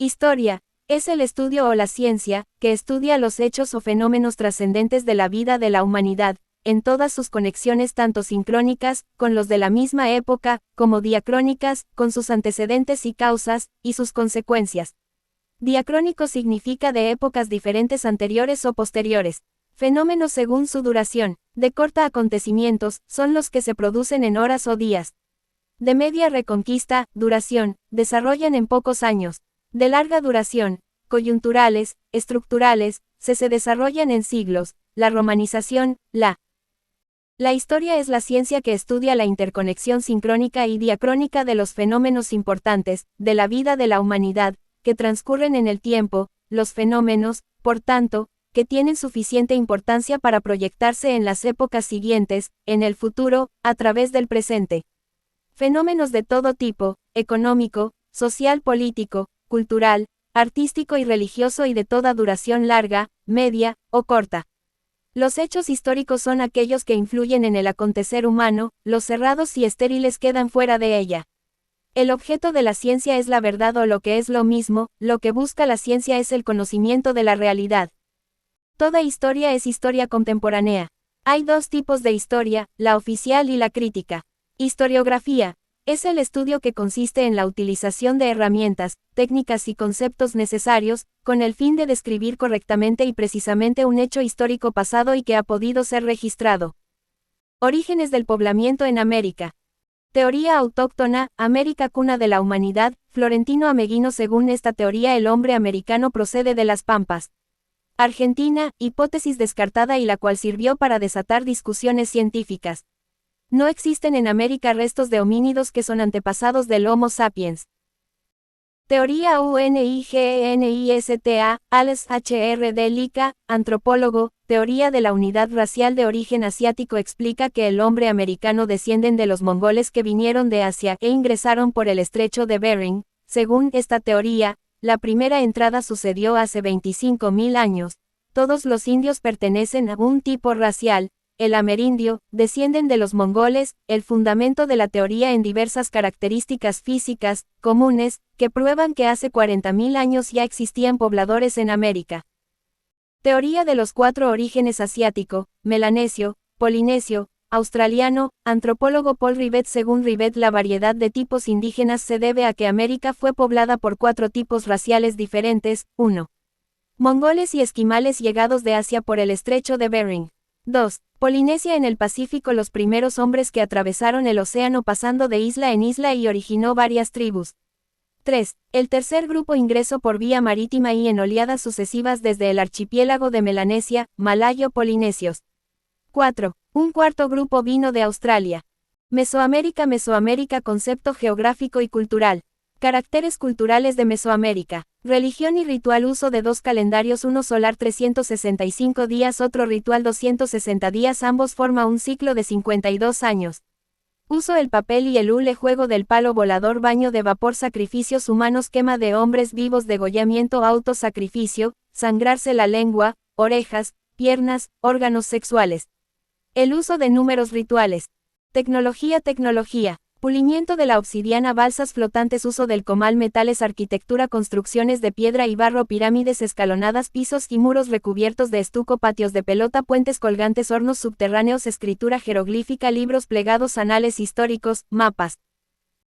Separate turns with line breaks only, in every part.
Historia. Es el estudio o la ciencia, que estudia los hechos o fenómenos trascendentes de la vida de la humanidad, en todas sus conexiones tanto sincrónicas, con los de la misma época, como diacrónicas, con sus antecedentes y causas, y sus consecuencias. Diacrónico significa de épocas diferentes anteriores o posteriores. Fenómenos según su duración, de corta acontecimientos, son los que se producen en horas o días. De media reconquista, duración, desarrollan en pocos años. De larga duración, coyunturales, estructurales, se desarrollan en siglos. La romanización, La historia es la ciencia que estudia la interconexión sincrónica y diacrónica de los fenómenos importantes, de la vida de la humanidad, que transcurren en el tiempo, los fenómenos, por tanto, que tienen suficiente importancia para proyectarse en las épocas siguientes, en el futuro, a través del presente. Fenómenos de todo tipo, económico, social, político, cultural, artístico y religioso y de toda duración larga, media, o corta. Los hechos históricos son aquellos que influyen en el acontecer humano, los cerrados y estériles quedan fuera de ella. El objeto de la ciencia es la verdad o lo que es lo mismo, lo que busca la ciencia es el conocimiento de la realidad. Toda historia es historia contemporánea. Hay dos tipos de historia, la oficial y la crítica. Historiografía. Es el estudio que consiste en la utilización de herramientas, técnicas y conceptos necesarios, con el fin de describir correctamente y precisamente un hecho histórico pasado y que ha podido ser registrado. Orígenes del poblamiento en América. Teoría autóctona, América cuna de la humanidad, Florentino Ameghino. Según esta teoría el hombre americano procede de las Pampas. Argentina, hipótesis descartada y la cual sirvió para desatar discusiones científicas. No existen en América restos de homínidos que son antepasados del Homo sapiens. Teoría UNIGENISTA, Ales H.R.D. Lica, antropólogo, teoría de la unidad racial de origen asiático explica que el hombre americano descienden de los mongoles que vinieron de Asia e ingresaron por el estrecho de Bering. Según esta teoría, la primera entrada sucedió hace 25.000 años. Todos los indios pertenecen a un tipo racial. El amerindio, descienden de los mongoles, el fundamento de la teoría en diversas características físicas, comunes, que prueban que hace 40.000 años ya existían pobladores en América. Teoría de los cuatro orígenes asiático, melanesio, polinesio, australiano, antropólogo Paul Rivet. Según Rivet la variedad de tipos indígenas se debe a que América fue poblada por cuatro tipos raciales diferentes, 1. Mongoles y esquimales llegados de Asia por el estrecho de Bering. 2. Polinesia en el Pacífico. Los primeros hombres que atravesaron el océano pasando de isla en isla y originó varias tribus. 3. El tercer grupo ingresó por vía marítima y en oleadas sucesivas desde el archipiélago de Melanesia, malayo-polinesios. 4. Un cuarto grupo vino de Australia. Mesoamérica. Mesoamérica. Concepto geográfico y cultural. Caracteres culturales de Mesoamérica. Religión y ritual. Uso de dos calendarios, uno solar 365 días, otro ritual 260 días, ambos forma un ciclo de 52 años. Uso el papel y el hule, juego del palo volador, baño de vapor, sacrificios humanos, quema de hombres vivos, degollamiento, autosacrificio, sangrarse la lengua, orejas, piernas, órganos sexuales. El uso de números rituales. Tecnología. Pulimiento de la obsidiana, balsas flotantes, uso del comal, metales, arquitectura, construcciones de piedra y barro, pirámides escalonadas, pisos y muros recubiertos de estuco, patios de pelota, puentes colgantes, hornos subterráneos, escritura jeroglífica, libros plegados, anales históricos, mapas.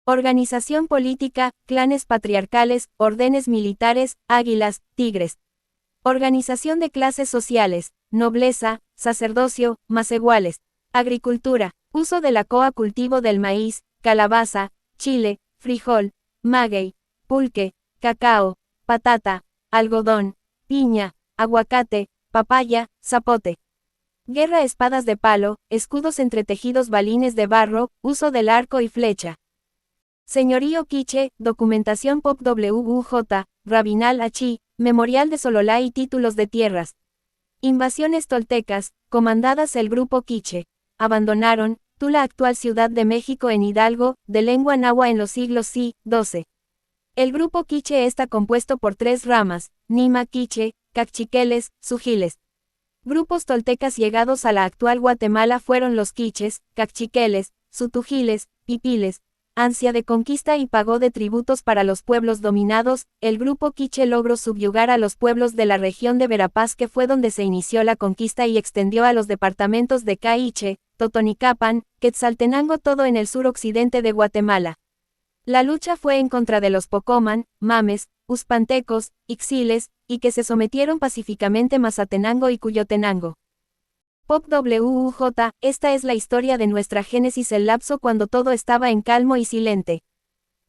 Organización política, clanes patriarcales, órdenes militares, águilas, tigres. Organización de clases sociales, nobleza, sacerdocio, maseguales. Agricultura, uso de la coa, cultivo del maíz, calabaza, chile, frijol, maguey, pulque, cacao, patata, algodón, piña, aguacate, papaya, zapote. Guerra, espadas de palo, escudos entretejidos, balines de barro, uso del arco y flecha. Señorío quiche, documentación Pop WUJ, Rabinal Achí, Memorial de Sololá y títulos de tierras. Invasiones toltecas, comandadas el grupo quiche. Abandonaron Tula, actual Ciudad de México en Hidalgo, de lengua náhuatl en los siglos XI. El grupo quiche está compuesto por tres ramas, Nima quiche, Cachiqueles, Sujiles. Grupos toltecas llegados a la actual Guatemala fueron los quiches, Cachiqueles, Sutujiles, Pipiles. ansia de conquista y pago de tributos para los pueblos dominados, el grupo quiché logró subyugar a los pueblos de la región de Verapaz, que fue donde se inició la conquista, y extendió a los departamentos de Caiche, Totonicapan, Quetzaltenango, todo en el suroccidente de Guatemala. La lucha fue en contra de los Pocoman, Mames, Uspantecos, Ixiles, y que se sometieron pacíficamente Mazatenango y Cuyotenango. Pop WUJ, esta es la historia de nuestra génesis, el lapso cuando todo estaba en calmo y silente.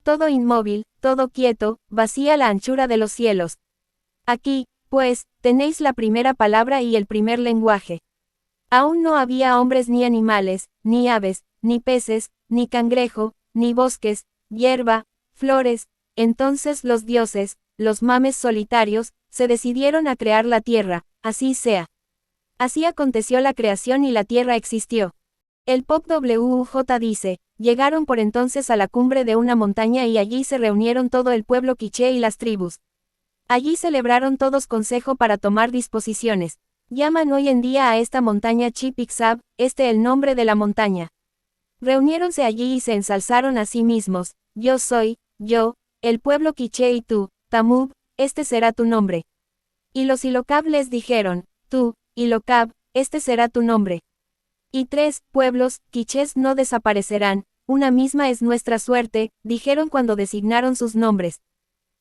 Todo inmóvil, todo quieto, vacía la anchura de los cielos. Aquí, pues, tenéis la primera palabra y el primer lenguaje. Aún no había hombres ni animales, ni aves, ni peces, ni cangrejo, ni bosques, hierba, flores. Entonces los dioses, los mames solitarios, se decidieron a crear la tierra, así sea. Así aconteció la creación y la tierra existió. El Pop WUJ dice, llegaron por entonces a la cumbre de una montaña y allí se reunieron todo el pueblo quiché y las tribus. Allí celebraron todos consejo para tomar disposiciones. Llaman hoy en día a esta montaña Chipixab, el nombre de la montaña. Reuniéronse allí y se ensalzaron a sí mismos, yo soy, yo, el pueblo quiché, y tú, Tamub, este será tu nombre. Y los Ilocab les dijeron, tú, Ilocab, este será tu nombre. Y 3 pueblos, quichés, no desaparecerán, una misma es nuestra suerte, dijeron cuando designaron sus nombres.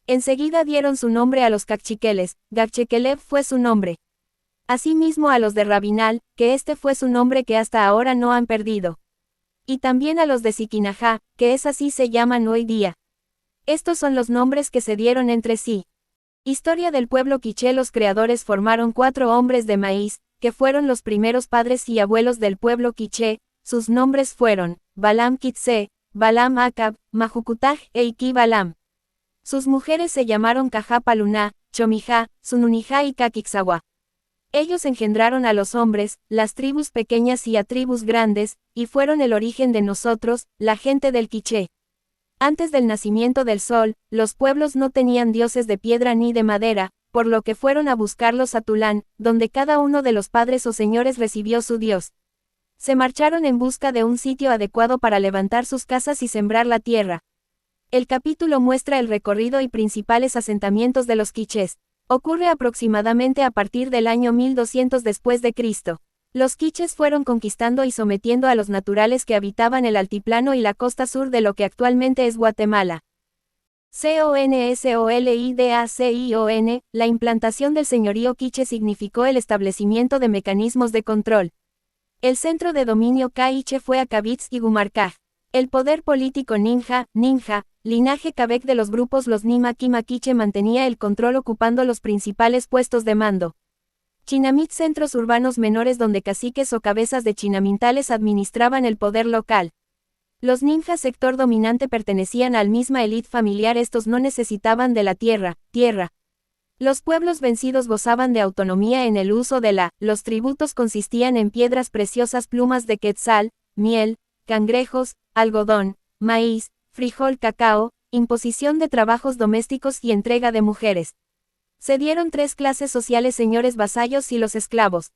Enseguida dieron su nombre a los Cachiqueles, Gacchequelev fue su nombre. Asimismo a los de Rabinal, que este fue su nombre que hasta ahora no han perdido. Y también a los de Siquinajá, que es así se llaman hoy día. Estos son los nombres que se dieron entre sí. Historia del pueblo quiché. Los creadores formaron 4 hombres de maíz, que fueron los primeros padres y abuelos del pueblo quiché. Sus nombres fueron, Balam Quitze, Balam Acab, Majucutaj e Iki Balam. Sus mujeres se llamaron Cajá Paluná, Chomijá, Sununijá y Caquixagua. Ellos engendraron a los hombres, las tribus pequeñas y a tribus grandes, y fueron el origen de nosotros, la gente del quiché. Antes del nacimiento del sol, los pueblos no tenían dioses de piedra ni de madera, por lo que fueron a buscarlos a Tulán, donde cada uno de los padres o señores recibió su dios. Se marcharon en busca de un sitio adecuado para levantar sus casas y sembrar la tierra. El capítulo muestra el recorrido y principales asentamientos de los quichés. Ocurre aproximadamente a partir del año 1200 después de Cristo. Los quichés fueron conquistando y sometiendo a los naturales que habitaban el altiplano y la costa sur de lo que actualmente es Guatemala. CONSOLIDACION, la implantación del señorío quiché significó el establecimiento de mecanismos de control. El centro de dominio Caiche fue Acabitz y Gumarcaj. El poder político ninja, linaje Cabec de los grupos los Nima Quima quiché mantenía el control ocupando los principales puestos de mando. Chinamit, centros urbanos menores donde caciques o cabezas de chinamintales administraban el poder local. Los ninjas, sector dominante, pertenecían al misma élite familiar, estos no necesitaban de la tierra. Los pueblos vencidos gozaban de autonomía en el uso de los tributos consistían en piedras preciosas, plumas de quetzal, miel, cangrejos, algodón, maíz, frijol, cacao, imposición de trabajos domésticos y entrega de mujeres. Se dieron 3 clases sociales: señores, vasallos y los esclavos.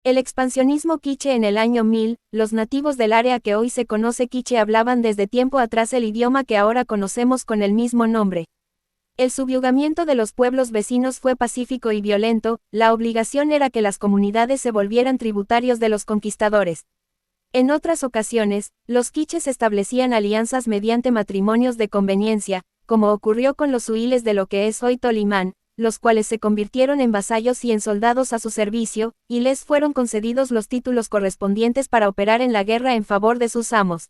El expansionismo quiché. En el año 1000, los nativos del área que hoy se conoce quiché hablaban desde tiempo atrás el idioma que ahora conocemos con el mismo nombre. El subyugamiento de los pueblos vecinos fue pacífico y violento, la obligación era que las comunidades se volvieran tributarios de los conquistadores. En otras ocasiones, los quichés establecían alianzas mediante matrimonios de conveniencia, como ocurrió con los huiles de lo que es hoy Tolimán, los cuales se convirtieron en vasallos y en soldados a su servicio, y les fueron concedidos los títulos correspondientes para operar en la guerra en favor de sus amos.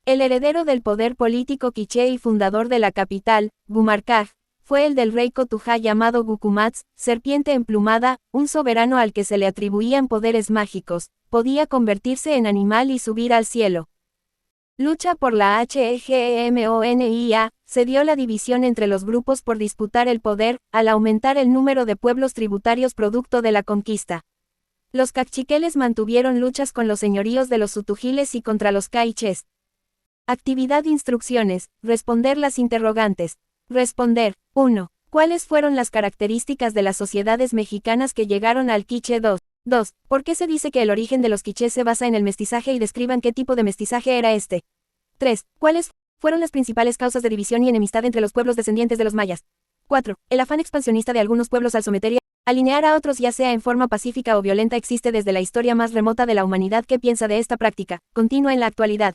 El heredero del poder político quiché y fundador de la capital, Gumarcaj, fue el del rey Cotujá llamado Gucumatz, serpiente emplumada, un soberano al que se le atribuían poderes mágicos, podía convertirse en animal y subir al cielo. Lucha por la Hegemonia, se dio la división entre los grupos por disputar el poder, al aumentar el número de pueblos tributarios producto de la conquista. Los cachiqueles mantuvieron luchas con los señoríos de los sutujiles y contra los caichés. Actividad: instrucciones, responder las interrogantes. Responder. 1. ¿Cuáles fueron las características de las sociedades mexicanas que llegaron al quiché? 2. ¿Por qué se dice que el origen de los quichés se basa en el mestizaje y describan qué tipo de mestizaje era este? 3. ¿Cuáles fueron las principales causas de división y enemistad entre los pueblos descendientes de los mayas. 4. El afán expansionista de algunos pueblos al someter y alinear a otros ya sea en forma pacífica o violenta existe desde la historia más remota de la humanidad que piensa de esta práctica, continua en la actualidad.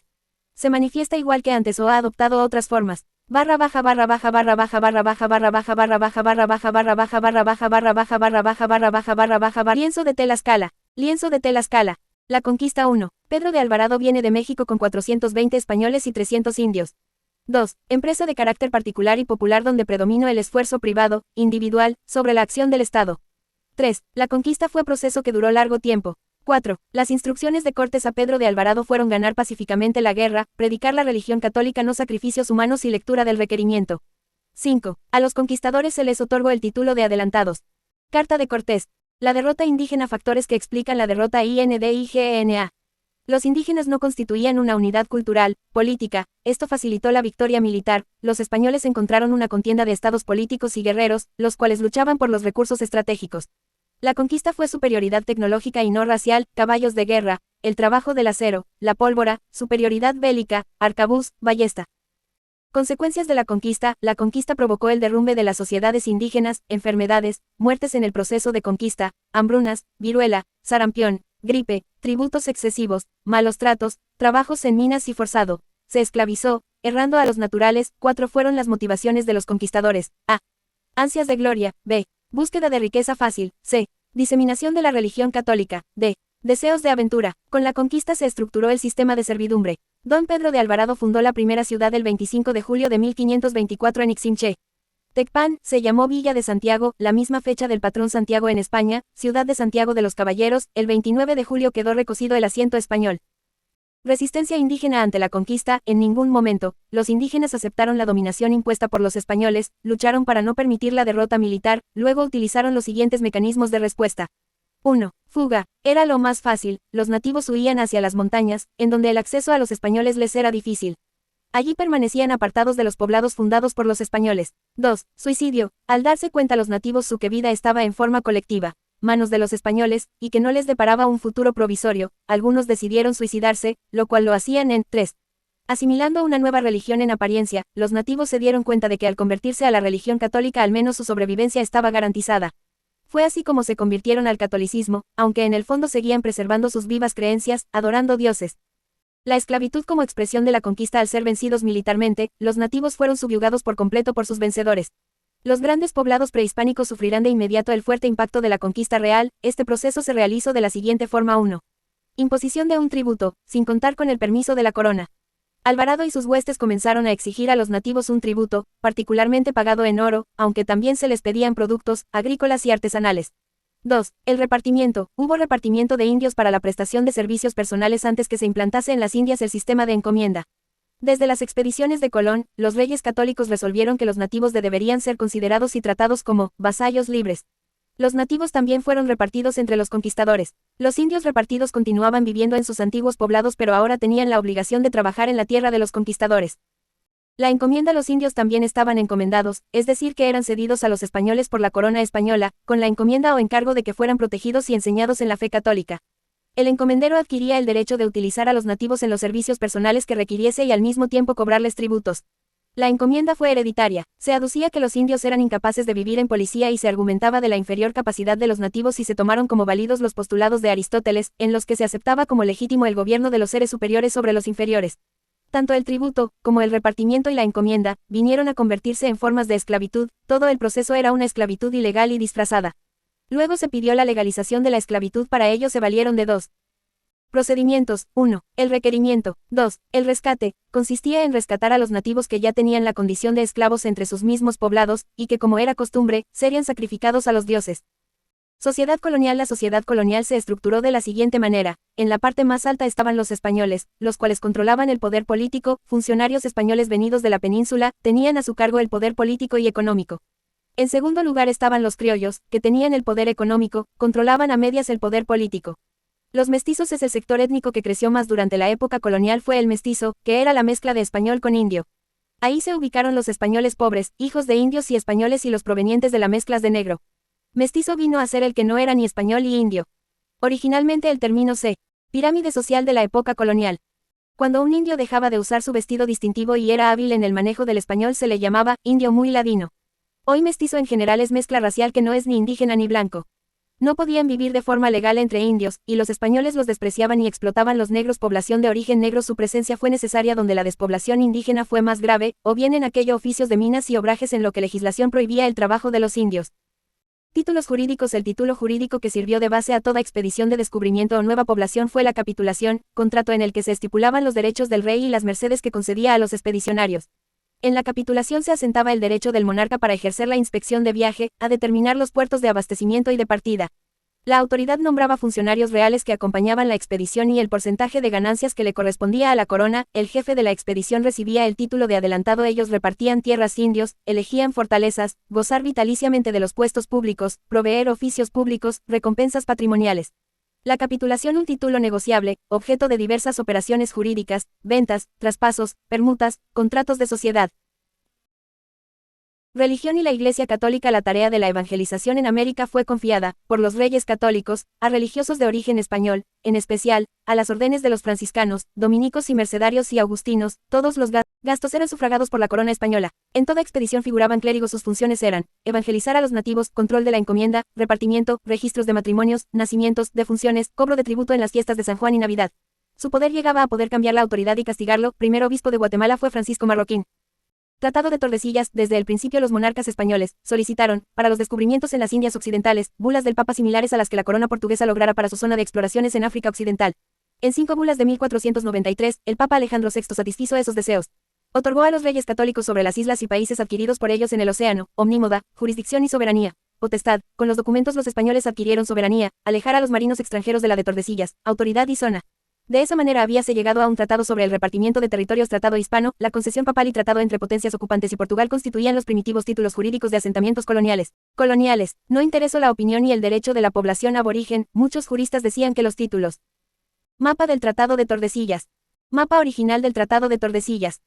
Se manifiesta igual que antes o ha adoptado otras formas. Barra baja barra baja barra baja barra baja barra baja barra baja barra baja barra baja barra baja barra baja barra baja barra baja barra baja barra lienzo de Tlaxcala. Lienzo de Tlaxcala. La conquista 1. Pedro de Alvarado viene de México con 420 españoles y 300 indios. 2. Empresa de carácter particular y popular donde predominó el esfuerzo privado, individual, sobre la acción del Estado. 3. La conquista fue proceso que duró largo tiempo. 4. Las instrucciones de Cortés a Pedro de Alvarado fueron ganar pacíficamente la guerra, predicar la religión católica, no sacrificios humanos y lectura del requerimiento. 5. A los conquistadores se les otorgó el título de adelantados. Carta de Cortés. La derrota indígena. Factores que explican la derrota INDIGENA. Los indígenas no constituían una unidad cultural, política, esto facilitó la victoria militar, los españoles encontraron una contienda de estados políticos y guerreros, los cuales luchaban por los recursos estratégicos. La conquista fue superioridad tecnológica y no racial, caballos de guerra, el trabajo del acero, la pólvora, superioridad bélica, arcabuz, ballesta. Consecuencias de la conquista provocó el derrumbe de las sociedades indígenas, enfermedades, muertes en el proceso de conquista, hambrunas, viruela, sarampión, gripe, tributos excesivos, malos tratos, trabajos en minas y forzado. Se esclavizó, errando a los naturales. 4 fueron las motivaciones de los conquistadores. A. Ansias de gloria. B. Búsqueda de riqueza fácil. C. Diseminación de la religión católica. D. Deseos de aventura. Con la conquista se estructuró el sistema de servidumbre. Don Pedro de Alvarado fundó la primera ciudad el 25 de julio de 1524 en Ixinché. Tecpan, se llamó Villa de Santiago, la misma fecha del patrón Santiago en España, Ciudad de Santiago de los Caballeros, el 29 de julio quedó recocido el asiento español. Resistencia indígena ante la conquista. En ningún momento, los indígenas aceptaron la dominación impuesta por los españoles, lucharon para no permitir la derrota militar, luego utilizaron los siguientes mecanismos de respuesta. 1. Fuga. Era lo más fácil, los nativos huían hacia las montañas, en donde el acceso a los españoles les era difícil. Allí permanecían apartados de los poblados fundados por los españoles. 2. Suicidio. Al darse cuenta los nativos su que vida estaba en forma colectiva, manos de los españoles, y que no les deparaba un futuro provisorio, algunos decidieron suicidarse, lo cual lo hacían en 3. Asimilando una nueva religión en apariencia, los nativos se dieron cuenta de que al convertirse a la religión católica al menos su sobrevivencia estaba garantizada. Fue así como se convirtieron al catolicismo, aunque en el fondo seguían preservando sus vivas creencias, adorando dioses. La esclavitud como expresión de la conquista. Al ser vencidos militarmente, los nativos fueron subyugados por completo por sus vencedores. Los grandes poblados prehispánicos sufrirán de inmediato el fuerte impacto de la conquista real. Este proceso se realizó de la siguiente forma. 1. Imposición de un tributo, sin contar con el permiso de la corona. Alvarado y sus huestes comenzaron a exigir a los nativos un tributo, particularmente pagado en oro, aunque también se les pedían productos agrícolas y artesanales. 2. El repartimiento. Hubo repartimiento de indios para la prestación de servicios personales antes que se implantase en las Indias el sistema de encomienda. Desde las expediciones de Colón, los reyes católicos resolvieron que los nativos deberían ser considerados y tratados como vasallos libres. Los nativos también fueron repartidos entre los conquistadores. Los indios repartidos continuaban viviendo en sus antiguos poblados pero ahora tenían la obligación de trabajar en la tierra de los conquistadores. La encomienda. Los indios también estaban encomendados, es decir que eran cedidos a los españoles por la corona española, con la encomienda o encargo de que fueran protegidos y enseñados en la fe católica. El encomendero adquiría el derecho de utilizar a los nativos en los servicios personales que requiriese y al mismo tiempo cobrarles tributos. La encomienda fue hereditaria, se aducía que los indios eran incapaces de vivir en policía y se argumentaba de la inferior capacidad de los nativos y se tomaron como válidos los postulados de Aristóteles, en los que se aceptaba como legítimo el gobierno de los seres superiores sobre los inferiores. Tanto el tributo, como el repartimiento y la encomienda, vinieron a convertirse en formas de esclavitud, todo el proceso era una esclavitud ilegal y disfrazada. Luego se pidió la legalización de la esclavitud. Para ello se valieron de 2 procedimientos. 1. El requerimiento. 2. El rescate. Consistía en rescatar a los nativos que ya tenían la condición de esclavos entre sus mismos poblados, y que como era costumbre, serían sacrificados a los dioses. Sociedad colonial. La sociedad colonial se estructuró de la siguiente manera. En la parte más alta estaban los españoles, los cuales controlaban el poder político. Funcionarios españoles venidos de la península, tenían a su cargo el poder político y económico. En segundo lugar estaban los criollos, que tenían el poder económico, controlaban a medias el poder político. Los mestizos es el sector étnico que creció más durante la época colonial. Fue el mestizo, que era la mezcla de español con indio. Ahí se ubicaron los españoles pobres, hijos de indios y españoles y los provenientes de las mezclas de negro. Mestizo vino a ser el que no era ni español ni indio. Originalmente el término pirámide social de la época colonial. Cuando un indio dejaba de usar su vestido distintivo y era hábil en el manejo del español se le llamaba indio muy ladino. Hoy mestizo en general es mezcla racial que no es ni indígena ni blanco. No podían vivir de forma legal entre indios, y los españoles los despreciaban y explotaban los negros. Población de origen negro. Su presencia fue necesaria donde la despoblación indígena fue más grave, o bien en aquellos oficios de minas y obrajes en lo que legislación prohibía el trabajo de los indios. Títulos jurídicos. El título jurídico que sirvió de base a toda expedición de descubrimiento o nueva población fue la capitulación, contrato en el que se estipulaban los derechos del rey y las mercedes que concedía a los expedicionarios. En la capitulación se asentaba el derecho del monarca para ejercer la inspección de viaje, a determinar los puertos de abastecimiento y de partida. La autoridad nombraba funcionarios reales que acompañaban la expedición y el porcentaje de ganancias que le correspondía a la corona. El jefe de la expedición recibía el título de adelantado. Ellos repartían tierras indios, elegían fortalezas, gozar vitaliciamente de los puestos públicos, proveer oficios públicos, recompensas patrimoniales. La capitulación, un título negociable, objeto de diversas operaciones jurídicas, ventas, traspasos, permutas, contratos de sociedad. Religión y la Iglesia Católica. La tarea de la evangelización en América fue confiada, por los reyes católicos, a religiosos de origen español, en especial, a las órdenes de los franciscanos, dominicos y mercedarios y agustinos. Todos los gastos eran sufragados por la corona española. En toda expedición figuraban clérigos. Sus funciones eran, evangelizar a los nativos, control de la encomienda, repartimiento, registros de matrimonios, nacimientos, defunciones, cobro de tributo en las fiestas de San Juan y Navidad. Su poder llegaba a poder cambiar la autoridad y castigarlo. Primer obispo de Guatemala fue Francisco Marroquín. Tratado de Tordesillas. Desde el principio los monarcas españoles solicitaron, para los descubrimientos en las Indias Occidentales, bulas del Papa similares a las que la corona portuguesa lograra para su zona de exploraciones en África Occidental. En 5 bulas de 1493, el Papa Alejandro VI satisfizo esos deseos. Otorgó a los reyes católicos sobre las islas y países adquiridos por ellos en el océano, omnímoda, jurisdicción y soberanía. Potestad. Con los documentos los españoles adquirieron soberanía, alejar a los marinos extranjeros de la de Tordesillas, autoridad y zona. De esa manera habíase llegado a un tratado sobre el repartimiento de territorios. Tratado hispano, la concesión papal y tratado entre potencias ocupantes y Portugal constituían los primitivos títulos jurídicos de asentamientos coloniales. No interesó la opinión y el derecho de la población aborigen. Muchos juristas decían que los títulos. Mapa del Tratado de Tordesillas. Mapa original del Tratado de Tordesillas.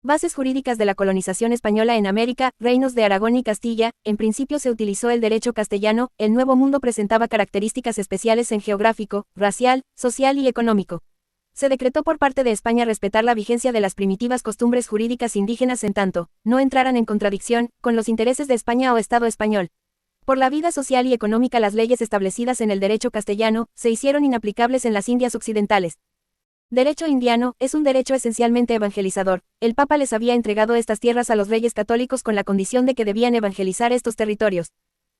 Bases jurídicas de la colonización española en América, reinos de Aragón y Castilla. En principio se utilizó el derecho castellano. El Nuevo Mundo presentaba características especiales en geográfico, racial, social y económico. Se decretó por parte de España respetar la vigencia de las primitivas costumbres jurídicas indígenas en tanto no entraran en contradicción con los intereses de España o Estado español. Por la vida social y económica, las leyes establecidas en el derecho castellano se hicieron inaplicables en las Indias Occidentales. Derecho indiano es un derecho esencialmente evangelizador. El Papa les había entregado estas tierras a los reyes católicos con la condición de que debían evangelizar estos territorios.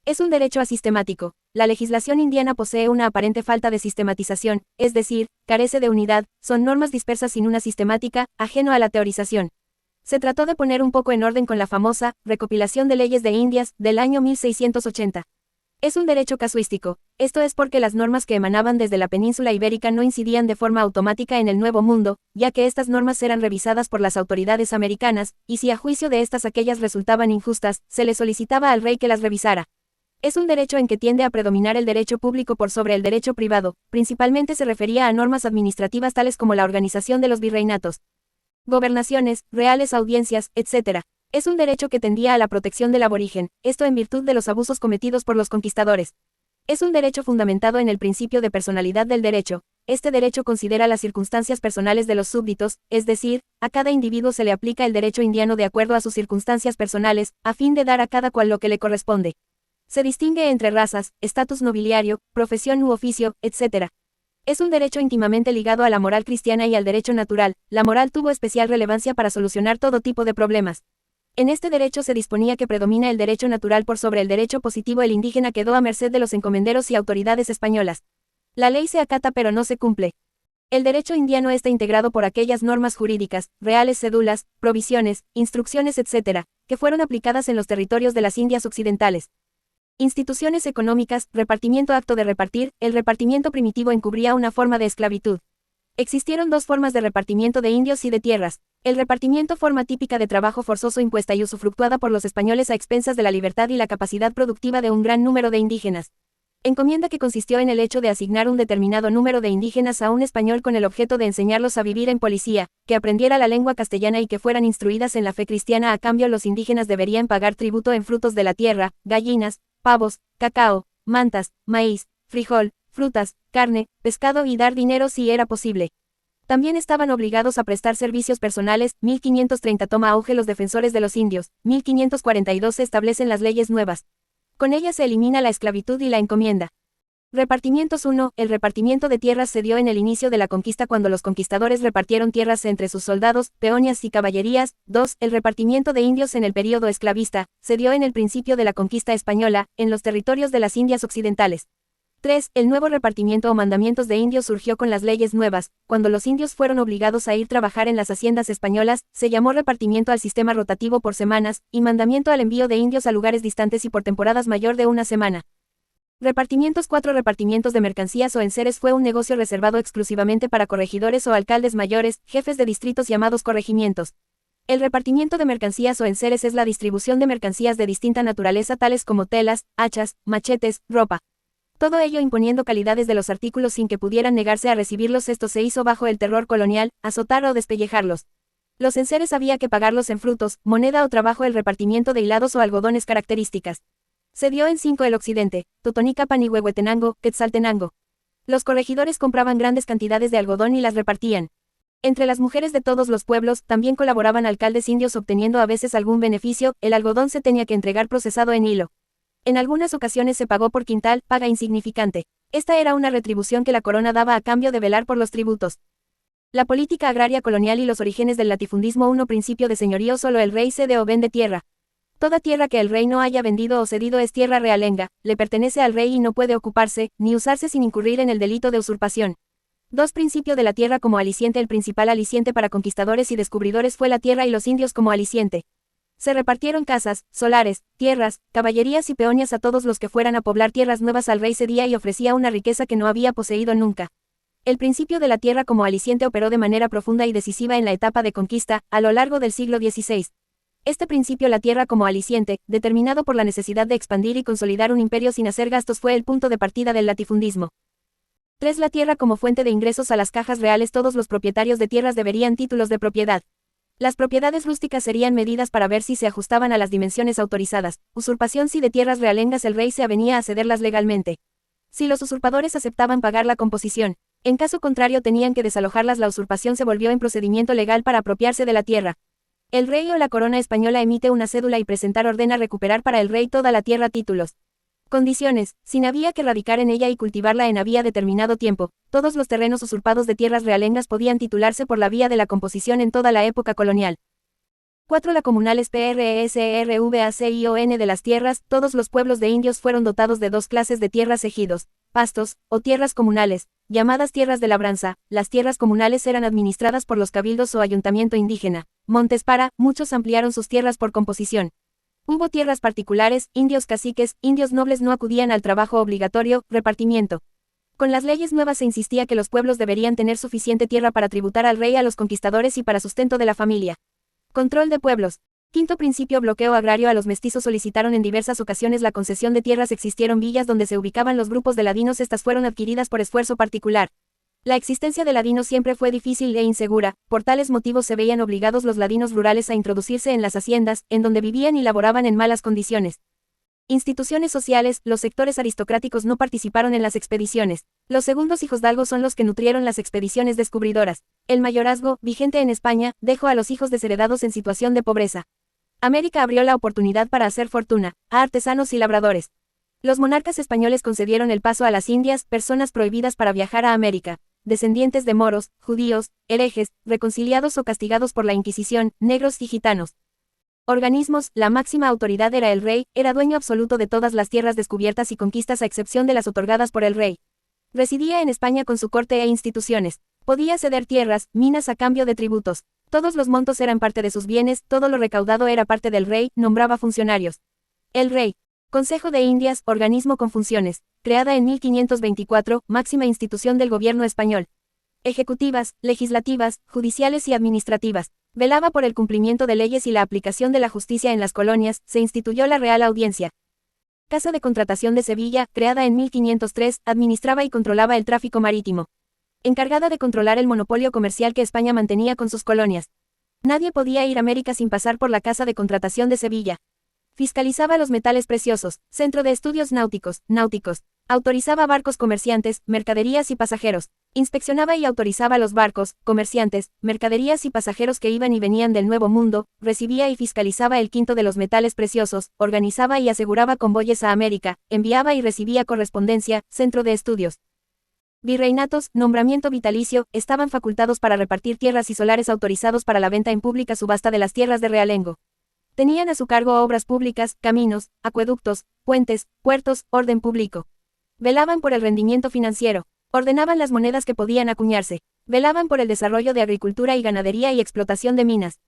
Es un derecho asistemático. La legislación indiana posee una aparente falta de sistematización, es decir, carece de unidad, son normas dispersas sin una sistemática, ajeno a la teorización. Se trató de poner un poco en orden con la famosa recopilación de leyes de Indias del año 1680. Es un derecho casuístico. Esto es porque las normas que emanaban desde la península ibérica no incidían de forma automática en el Nuevo Mundo, ya que estas normas eran revisadas por las autoridades americanas, y si a juicio de estas aquellas resultaban injustas, se le solicitaba al rey que las revisara. Es un derecho en que tiende a predominar el derecho público por sobre el derecho privado. Principalmente se refería a normas administrativas tales como la organización de los virreinatos, gobernaciones, reales audiencias, etc. Es un derecho que tendía a la protección del aborigen, esto en virtud de los abusos cometidos por los conquistadores. Es un derecho fundamentado en el principio de personalidad del derecho. Este derecho considera las circunstancias personales de los súbditos, es decir, a cada individuo se le aplica el derecho indiano de acuerdo a sus circunstancias personales, a fin de dar a cada cual lo que le corresponde. Se distingue entre razas, estatus nobiliario, profesión u oficio, etc. Es un derecho íntimamente ligado a la moral cristiana y al derecho natural. La moral tuvo especial relevancia para solucionar todo tipo de problemas. En este derecho se disponía que predomina el derecho natural por sobre el derecho positivo. El indígena quedó a merced de los encomenderos y autoridades españolas. La ley se acata pero no se cumple. El derecho indiano está integrado por aquellas normas jurídicas, reales cédulas, provisiones, instrucciones etc., que fueron aplicadas en los territorios de las Indias Occidentales. Instituciones económicas, repartimiento. Acto de repartir. El repartimiento primitivo encubría una forma de esclavitud. Existieron dos formas de repartimiento de indios y de tierras. El repartimiento, forma típica de trabajo forzoso impuesta y usufructuada por los españoles a expensas de la libertad y la capacidad productiva de un gran número de indígenas. Encomienda, que consistió en el hecho de asignar un determinado número de indígenas a un español con el objeto de enseñarlos a vivir en policía, que aprendiera la lengua castellana y que fueran instruidas en la fe cristiana. A cambio, los indígenas deberían pagar tributo en frutos de la tierra, gallinas, pavos, cacao, mantas, maíz, frijol, frutas, carne, pescado y dar dinero si era posible. También estaban obligados a prestar servicios personales. 1530 toma auge los defensores de los indios. 1542 se establecen las leyes nuevas. Con ellas se elimina la esclavitud y la encomienda. Repartimientos 1. El repartimiento de tierras se dio en el inicio de la conquista cuando los conquistadores repartieron tierras entre sus soldados, peonías y caballerías. 2. El repartimiento de indios en el período esclavista se dio en el principio de la conquista española, en los territorios de las Indias Occidentales. 3. El nuevo repartimiento o mandamientos de indios surgió con las leyes nuevas. Cuando los indios fueron obligados a ir a trabajar en las haciendas españolas, se llamó repartimiento al sistema rotativo por semanas, y mandamiento al envío de indios a lugares distantes y por temporadas mayor de una semana. Repartimientos 4. Repartimientos de mercancías o enseres fue un negocio reservado exclusivamente para corregidores o alcaldes mayores, jefes de distritos llamados corregimientos. El repartimiento de mercancías o enseres es la distribución de mercancías de distinta naturaleza tales como telas, hachas, machetes, ropa. Todo ello imponiendo calidades de los artículos sin que pudieran negarse a recibirlos. Esto se hizo bajo el terror colonial, azotar o despellejarlos. Los enseres había que pagarlos en frutos, moneda o trabajo. El repartimiento de hilados o algodones características. Se dio en 5 el occidente, Totonicapán y Huehuetenango, Quetzaltenango. Los corregidores compraban grandes cantidades de algodón y las repartían. Entre las mujeres de todos los pueblos también colaboraban alcaldes indios obteniendo a veces algún beneficio. El algodón se tenía que entregar procesado en hilo. En algunas ocasiones se pagó por quintal, paga insignificante. Esta era una retribución que la corona daba a cambio de velar por los tributos. La política agraria colonial y los orígenes del latifundismo. 1. Principio de señorío. Solo el rey cede o vende tierra. Toda tierra que el rey no haya vendido o cedido es tierra realenga, le pertenece al rey y no puede ocuparse, ni usarse sin incurrir en el delito de usurpación. 2. Principio de la tierra como aliciente. El principal aliciente para conquistadores y descubridores fue la tierra y los indios como aliciente. Se repartieron casas, solares, tierras, caballerías y peonías a todos los que fueran a poblar tierras nuevas. Al rey cedía y ofrecía una riqueza que no había poseído nunca. El principio de la tierra como aliciente operó de manera profunda y decisiva en la etapa de conquista, a lo largo del siglo XVI. Este principio, la tierra como aliciente, determinado por la necesidad de expandir y consolidar un imperio sin hacer gastos, fue el punto de partida del latifundismo. 3. La tierra como fuente de ingresos a las cajas reales. Todos los propietarios de tierras deberían títulos de propiedad. Las propiedades rústicas serían medidas para ver si se ajustaban a las dimensiones autorizadas. Usurpación. Si de tierras realengas el rey se avenía a cederlas legalmente. Si los usurpadores aceptaban pagar la composición. En caso contrario tenían que desalojarlas. La usurpación se volvió en procedimiento legal para apropiarse de la tierra. El rey o la corona española emite una cédula y presentar ordena recuperar para el rey toda la tierra. Títulos. Condiciones. Sin había que radicar en ella y cultivarla en había determinado tiempo. Todos los terrenos usurpados de tierras realengas podían titularse por la vía de la composición en toda la época colonial. 4. La comunales PRESRVACION de las tierras. Todos los pueblos de indios fueron dotados de 2 clases de tierras: ejidos, pastos, o tierras comunales, llamadas tierras de labranza. Las tierras comunales eran administradas por los cabildos o ayuntamiento indígena. Montes para, muchos ampliaron sus tierras por composición. Hubo tierras particulares, indios caciques, indios nobles no acudían al trabajo obligatorio. Repartimiento. Con las leyes nuevas se insistía que los pueblos deberían tener suficiente tierra para tributar al rey, a los conquistadores y para sustento de la familia. Control de pueblos. 5. Principio. Bloqueo agrario. A los mestizos solicitaron en diversas ocasiones la concesión de tierras. Existieron villas donde se ubicaban los grupos de ladinos. Estas fueron adquiridas por esfuerzo particular. La existencia de ladinos siempre fue difícil e insegura. Por tales motivos se veían obligados los ladinos rurales a introducirse en las haciendas, en donde vivían y laboraban en malas condiciones. Instituciones sociales. Los sectores aristocráticos no participaron en las expediciones. Los segundos hijosdalgos son los que nutrieron las expediciones descubridoras. El mayorazgo, vigente en España, dejó a los hijos desheredados en situación de pobreza. América abrió la oportunidad para hacer fortuna a artesanos y labradores. Los monarcas españoles concedieron el paso a las Indias, personas prohibidas para viajar a América. Descendientes de moros, judíos, herejes, reconciliados o castigados por la Inquisición, negros y gitanos. Organismos. La máxima autoridad era el rey, era dueño absoluto de todas las tierras descubiertas y conquistas a excepción de las otorgadas por el rey. Residía en España con su corte e instituciones. Podía ceder tierras, minas a cambio de tributos. Todos los montos eran parte de sus bienes, todo lo recaudado era parte del rey. Nombraba funcionarios. El rey. Consejo de Indias, organismo con funciones, creada en 1524, máxima institución del gobierno español. Ejecutivas, legislativas, judiciales y administrativas. Velaba por el cumplimiento de leyes y la aplicación de la justicia en las colonias. Se instituyó la Real Audiencia. Casa de Contratación de Sevilla, creada en 1503, administraba y controlaba el tráfico marítimo. Encargada de controlar el monopolio comercial que España mantenía con sus colonias. Nadie podía ir a América sin pasar por la Casa de Contratación de Sevilla. Fiscalizaba los metales preciosos. Centro de Estudios Náuticos. Autorizaba barcos comerciantes, mercaderías y pasajeros. Inspeccionaba y autorizaba los barcos, comerciantes, mercaderías y pasajeros que iban y venían del Nuevo Mundo, recibía y fiscalizaba el quinto de los metales preciosos, organizaba y aseguraba convoyes a América, enviaba y recibía correspondencia, centro de estudios. Virreinatos, nombramiento vitalicio, estaban facultados para repartir tierras y solares autorizados para la venta en pública subasta de las tierras de realengo. Tenían a su cargo obras públicas, caminos, acueductos, puentes, puertos, orden público. Velaban por el rendimiento financiero, ordenaban las monedas que podían acuñarse, velaban por el desarrollo de agricultura y ganadería y explotación de minas.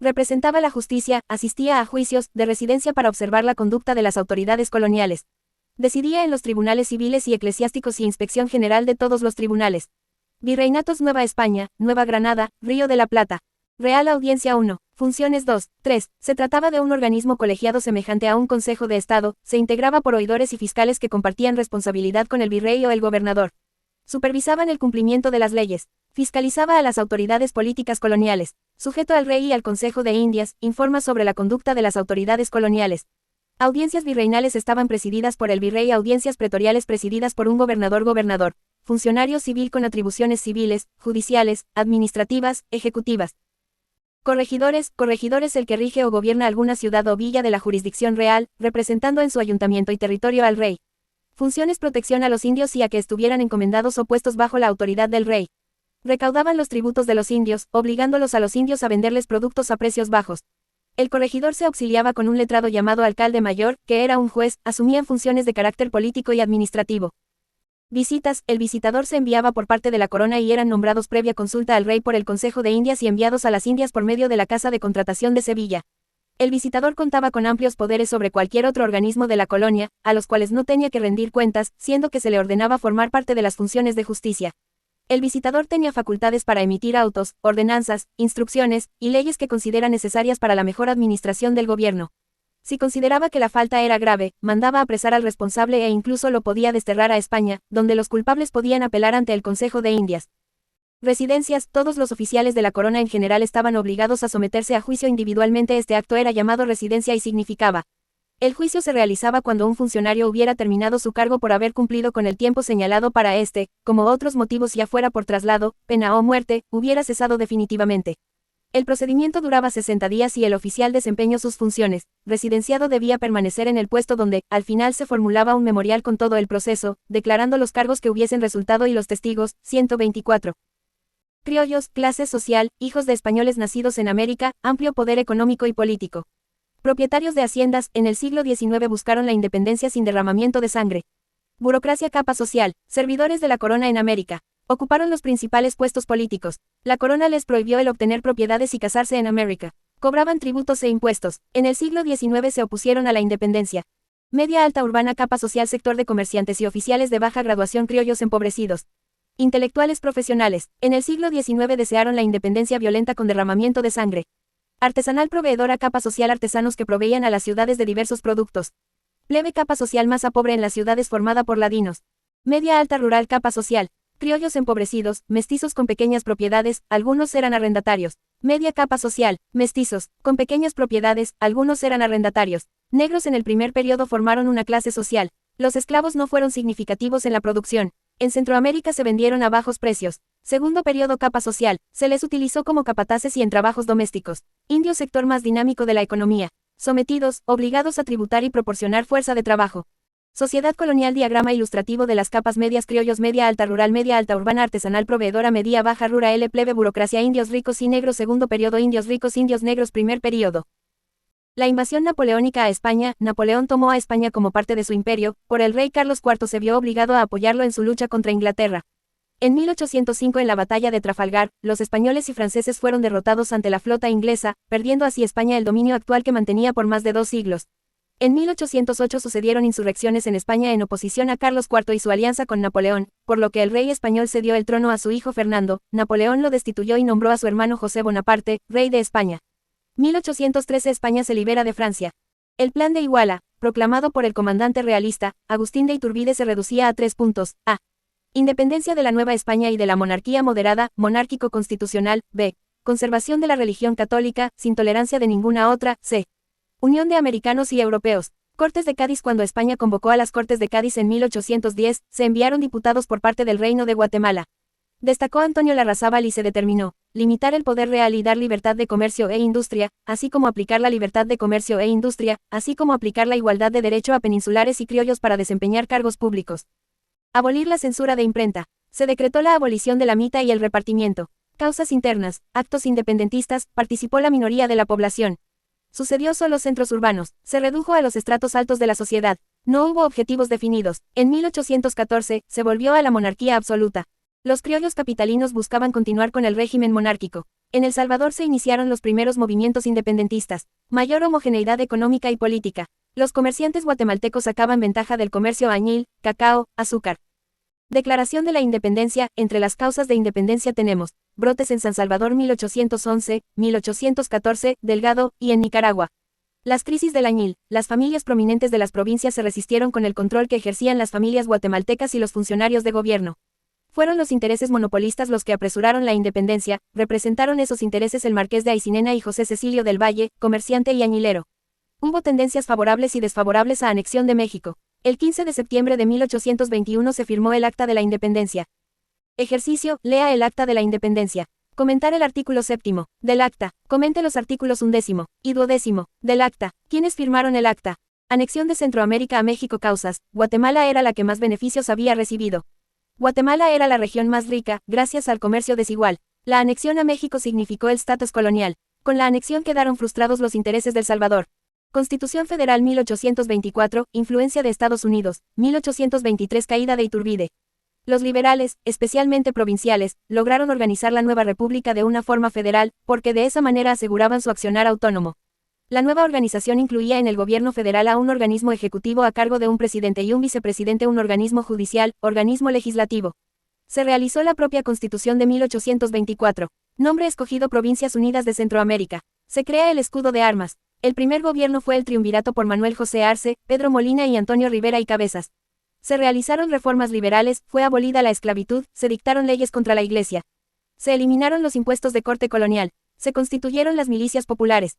Representaba la justicia, asistía a juicios de residencia para observar la conducta de las autoridades coloniales. Decidía en los tribunales civiles y eclesiásticos y inspección general de todos los tribunales. Virreinatos Nueva España, Nueva Granada, Río de la Plata. Real Audiencia 1. Funciones 2. 3. Se trataba de un organismo colegiado semejante a un Consejo de Estado, se integraba por oidores y fiscales que compartían responsabilidad con el virrey o el gobernador. Supervisaban el cumplimiento de las leyes. Fiscalizaba a las autoridades políticas coloniales. Sujeto al rey y al Consejo de Indias, informa sobre la conducta de las autoridades coloniales. Audiencias virreinales estaban presididas por el virrey, audiencias pretoriales presididas por un gobernador. Funcionario civil con atribuciones civiles, judiciales, administrativas, ejecutivas. Corregidores el que rige o gobierna alguna ciudad o villa de la jurisdicción real, representando en su ayuntamiento y territorio al rey. Funciones protección a los indios y a que estuvieran encomendados o puestos bajo la autoridad del rey. Recaudaban los tributos de los indios, obligándolos a los indios a venderles productos a precios bajos. El corregidor se auxiliaba con un letrado llamado alcalde mayor, que era un juez, asumían funciones de carácter político y administrativo. Visitas, el visitador se enviaba por parte de la corona y eran nombrados previa consulta al rey por el Consejo de Indias y enviados a las Indias por medio de la Casa de Contratación de Sevilla. El visitador contaba con amplios poderes sobre cualquier otro organismo de la colonia, a los cuales no tenía que rendir cuentas, siendo que se le ordenaba formar parte de las funciones de justicia. El visitador tenía facultades para emitir autos, ordenanzas, instrucciones y leyes que considera necesarias para la mejor administración del gobierno. Si consideraba que la falta era grave, mandaba apresar al responsable e incluso lo podía desterrar a España, donde los culpables podían apelar ante el Consejo de Indias. Residencias, todos los oficiales de la corona en general estaban obligados a someterse a juicio individualmente. Este acto era llamado residencia y significaba: el juicio se realizaba cuando un funcionario hubiera terminado su cargo por haber cumplido con el tiempo señalado para como otros motivos ya fuera por traslado, pena o muerte, hubiera cesado definitivamente. El procedimiento duraba 60 días y el oficial desempeñó sus funciones. Residenciado debía permanecer en el puesto donde, al final se formulaba un memorial con todo el proceso, declarando los cargos que hubiesen resultado y los testigos. 124. Criollos, clase social, hijos de españoles nacidos en América, amplio poder económico y político. Propietarios de haciendas, en el siglo XIX buscaron la independencia sin derramamiento de sangre. Burocracia, capa social, servidores de la corona en América. Ocuparon los principales puestos políticos. La corona les prohibió el obtener propiedades y casarse en América. Cobraban tributos e impuestos. En el siglo XIX se opusieron a la independencia. Media alta urbana, capa social, sector de comerciantes y oficiales de baja graduación, criollos empobrecidos. Intelectuales profesionales. En el siglo XIX desearon la independencia violenta con derramamiento de sangre. Artesanal, proveedora, capa social, artesanos que proveían a las ciudades de diversos productos. Plebe, capa social, masa pobre en las ciudades formada por ladinos. Media alta rural, capa social. Criollos empobrecidos, mestizos con pequeñas propiedades, algunos eran arrendatarios. Media capa social, mestizos, con pequeñas propiedades, algunos eran arrendatarios. Negros en el primer periodo formaron una clase social. Los esclavos no fueron significativos en la producción. En Centroamérica se vendieron a bajos precios. Segundo periodo, capa social, se les utilizó como capataces y en trabajos domésticos. Indio, sector más dinámico de la economía. Sometidos, obligados a tributar y proporcionar fuerza de trabajo. Sociedad colonial, diagrama ilustrativo de las capas medias, criollos, media alta rural, media alta urbana, artesanal, proveedora, media baja rural, plebe, burocracia, indios ricos y negros, segundo periodo, indios ricos, indios negros, primer periodo. La invasión napoleónica a España. Napoleón tomó a España como parte de su imperio, por el rey Carlos IV se vio obligado a apoyarlo en su lucha contra Inglaterra. En 1805, en la batalla de Trafalgar, los españoles y franceses fueron derrotados ante la flota inglesa, perdiendo así España el dominio actual que mantenía por más de 2 siglos. En 1808 sucedieron insurrecciones en España en oposición a Carlos IV y su alianza con Napoleón, por lo que el rey español cedió el trono a su hijo Fernando. Napoleón lo destituyó y nombró a su hermano José Bonaparte, rey de España. 1813, España se libera de Francia. El Plan de Iguala, proclamado por el comandante realista, Agustín de Iturbide, se reducía a 3 puntos. A. Independencia de la Nueva España y de la monarquía moderada, monárquico-constitucional. B. Conservación de la religión católica, sin tolerancia de ninguna otra. C. Unión de americanos y europeos. Cortes de Cádiz. Cuando España convocó a las Cortes de Cádiz en 1810, se enviaron diputados por parte del Reino de Guatemala. Destacó Antonio Larrazábal y se determinó limitar el poder real y dar libertad de comercio e industria, así como aplicar la libertad de comercio e industria, así como aplicar la igualdad de derecho a peninsulares y criollos para desempeñar cargos públicos. Abolir la censura de imprenta. Se decretó la abolición de la mita y el repartimiento. Causas internas, actos independentistas, participó la minoría de la población. Sucedió solo centros urbanos, se redujo a los estratos altos de la sociedad. No hubo objetivos definidos. En 1814, se volvió a la monarquía absoluta. Los criollos capitalinos buscaban continuar con el régimen monárquico. En El Salvador se iniciaron los primeros movimientos independentistas. Mayor homogeneidad económica y política. Los comerciantes guatemaltecos sacaban ventaja del comercio añil, cacao, azúcar. Declaración de la Independencia. Entre las causas de independencia tenemos brotes en San Salvador 1811, 1814, Delgado, y en Nicaragua. Las crisis del añil. Las familias prominentes de las provincias se resistieron con el control que ejercían las familias guatemaltecas y los funcionarios de gobierno. Fueron los intereses monopolistas los que apresuraron la independencia. Representaron esos intereses el marqués de Aycinena y José Cecilio del Valle, comerciante y añilero. Hubo tendencias favorables y desfavorables a anexión de México. El 15 de septiembre de 1821 se firmó el Acta de la Independencia. Ejercicio. Lea el Acta de la Independencia. Comentar el artículo 7 del Acta. Comente los artículos 11 y 12 del Acta. ¿Quiénes firmaron el Acta? Anexión de Centroamérica a México. Causas. Guatemala era la que más beneficios había recibido. Guatemala era la región más rica, gracias al comercio desigual. La anexión a México significó el status colonial. Con la anexión quedaron frustrados los intereses del Salvador. Constitución Federal 1824, influencia de Estados Unidos, 1823 caída de Iturbide. Los liberales, especialmente provinciales, lograron organizar la nueva república de una forma federal, porque de esa manera aseguraban su accionar autónomo. La nueva organización incluía en el gobierno federal a un organismo ejecutivo a cargo de un presidente y un vicepresidente, un organismo judicial, organismo legislativo. Se realizó la propia Constitución de 1824. Nombre escogido Provincias Unidas de Centroamérica. Se crea el escudo de armas. El primer gobierno fue el triunvirato por Manuel José Arce, Pedro Molina y Antonio Rivera y Cabezas. Se realizaron reformas liberales, fue abolida la esclavitud, se dictaron leyes contra la Iglesia. Se eliminaron los impuestos de corte colonial. Se constituyeron las milicias populares.